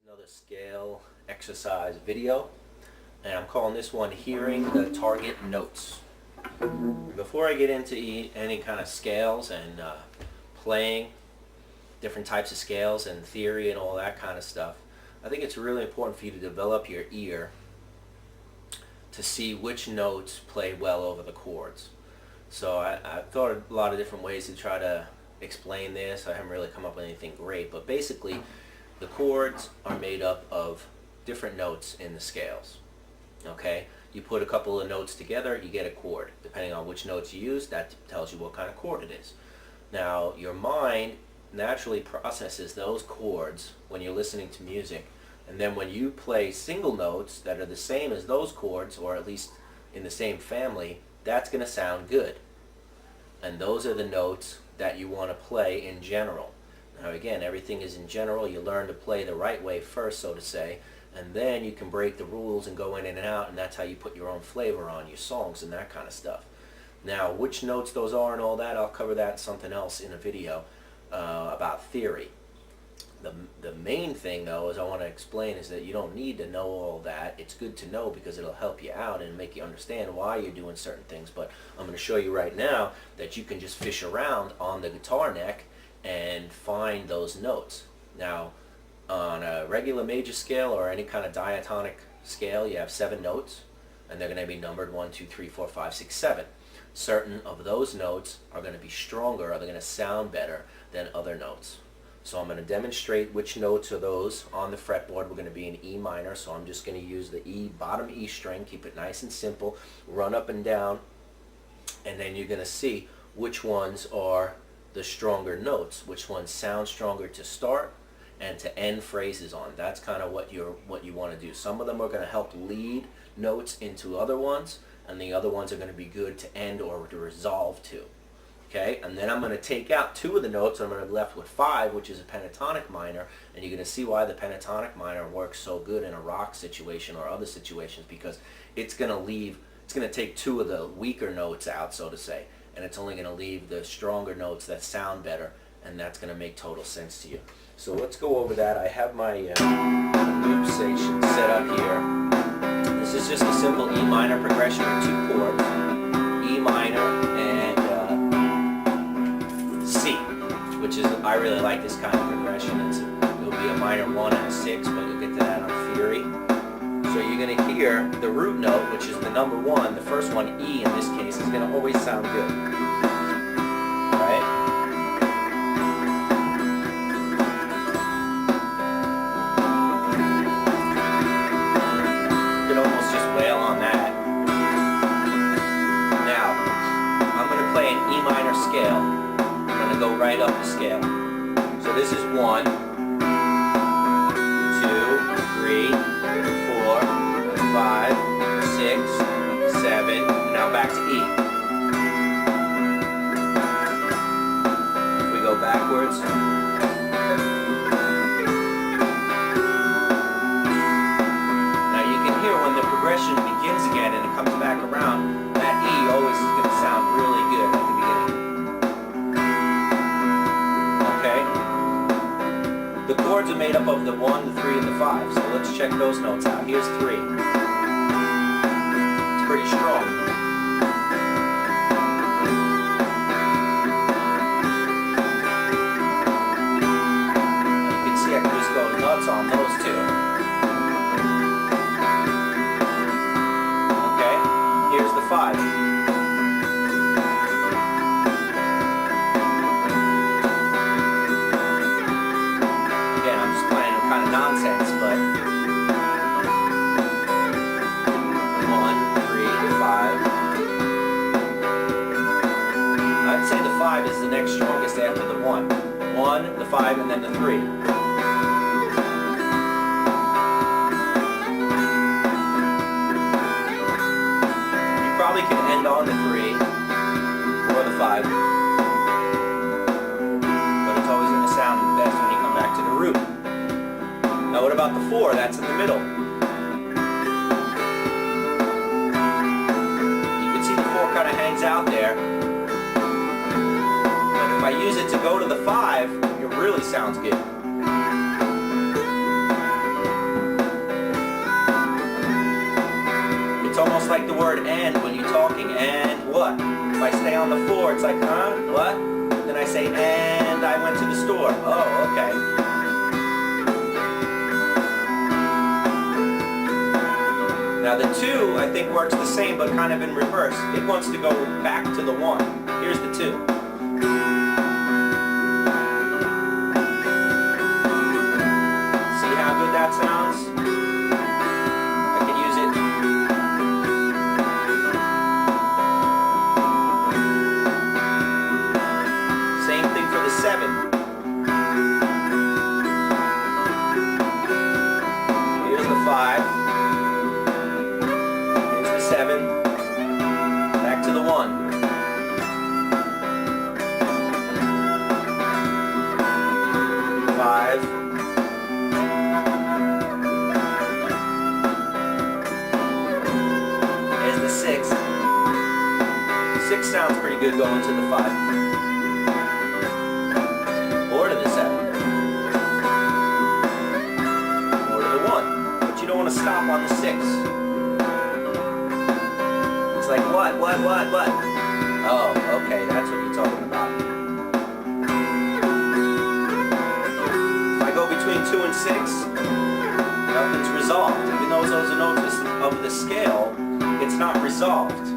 Another scale exercise video, and I'm calling this one Hearing the Target Notes. Before I get into any kind of scales and playing different types of scales and theory and all that kind of stuff, I think it's really important for you to develop your ear to see which notes play well over the chords. So I've thought of a lot of different ways to try to explain this. I haven't really come up with anything great, but basically the chords are made up of different notes in the scales. Okay? You put a couple of notes together, you get a chord. Depending on which notes you use, that tells you what kind of chord it is. Now, your mind naturally processes those chords when you're listening to music, and then when you play single notes that are the same as those chords, or at least in the same family, that's going to sound good. And those are the notes that you want to play in general. Now again, everything is in general. You learn to play the right way first, so to say, and then you can break the rules and go in and out, and that's how you put your own flavor on your songs and that kind of stuff. Now, which notes those are and all that, I'll cover that in something else in a video about theory. The main thing, though, is I want to explain is that you don't need to know all that. It's good to know because it'll help you out and make you understand why you're doing certain things. But I'm going to show you right now that you can just fish around on the guitar neck and find those notes. Now, on a regular major scale or any kind of diatonic scale, you have 7 notes, and they're going to be numbered 1, 2, 3, 4, 5, 6, 7. Certain of those notes are going to be stronger, or they're going to sound better than other notes. So I'm going to demonstrate which notes are those on the fretboard. We're going to be in E minor, so I'm just going to use the E, bottom E string, keep it nice and simple, run up and down, and then you're going to see which ones are the stronger notes, which ones sound stronger to start and to end phrases on. That's kind of what you want to do. Some of them are going to help lead notes into other ones, and the other ones are going to be good to end or to resolve to. Okay, and then I'm going to take out 2 of the notes, and I'm going to be left with 5, which is a pentatonic minor, and you're going to see why the pentatonic minor works so good in a rock situation or other situations, because it's going to take 2 of the weaker notes out, so to say, and it's only going to leave the stronger notes that sound better, and that's going to make total sense to you. So let's go over that. I have my loop station set up here. This is just a simple E minor progression with 2 chords, E minor and C, which is, I really like this kind of progression. It'll be a minor 1 and a 6, but we'll get to that on theory. So you're going to hear the root note, which is the number 1, the first one, E in this case, is going to always sound good. Right? You can almost just wail on that. Now, I'm going to play an E minor scale. I'm going to go right up the scale. So this is 1, 2, 3, 4, 5, 6, 7, now back to E. If we go backwards, now you can hear when the progression begins again and it comes back around, that E always is going to sound really good at the beginning. Okay? The chords are made up of the 1, the 3, and the 5, so let's check those notes out. Here's 3. It's pretty strong. You can see I can just go nuts on those 2. Okay, here's the 5. Nonsense, but 1, 3, 5. I'd say the 5 is the next strongest after the 1. 1, the 5, and then the 3. You probably can end on the 3 or the 5, but it's always going to sound best when you come back to the root. Now what about the 4? That's in the middle. You can see the 4 kind of hangs out there. But if I use it to go to the 5, it really sounds good. almost like the word and when you're talking. And what? If I stay on the 4, it's like, huh? What? Then I say, and I went to the store. Oh, okay. Now the 2, I think, works the same, but kind of in reverse. It wants to go back to the 1. Here's the 2. See how good that sounds? I can use it. Same thing for the 7. Here's the 5. 7, back to the 1. 5. Here's the 6. 6 sounds pretty good going to the 5. Or to the 7. Or to the 1. But you don't want to stop on the 6. Like what? Oh, okay, that's what you're talking about. If I go between 2 and 6, nothing's resolved. Even though those are notes of the scale, it's not resolved.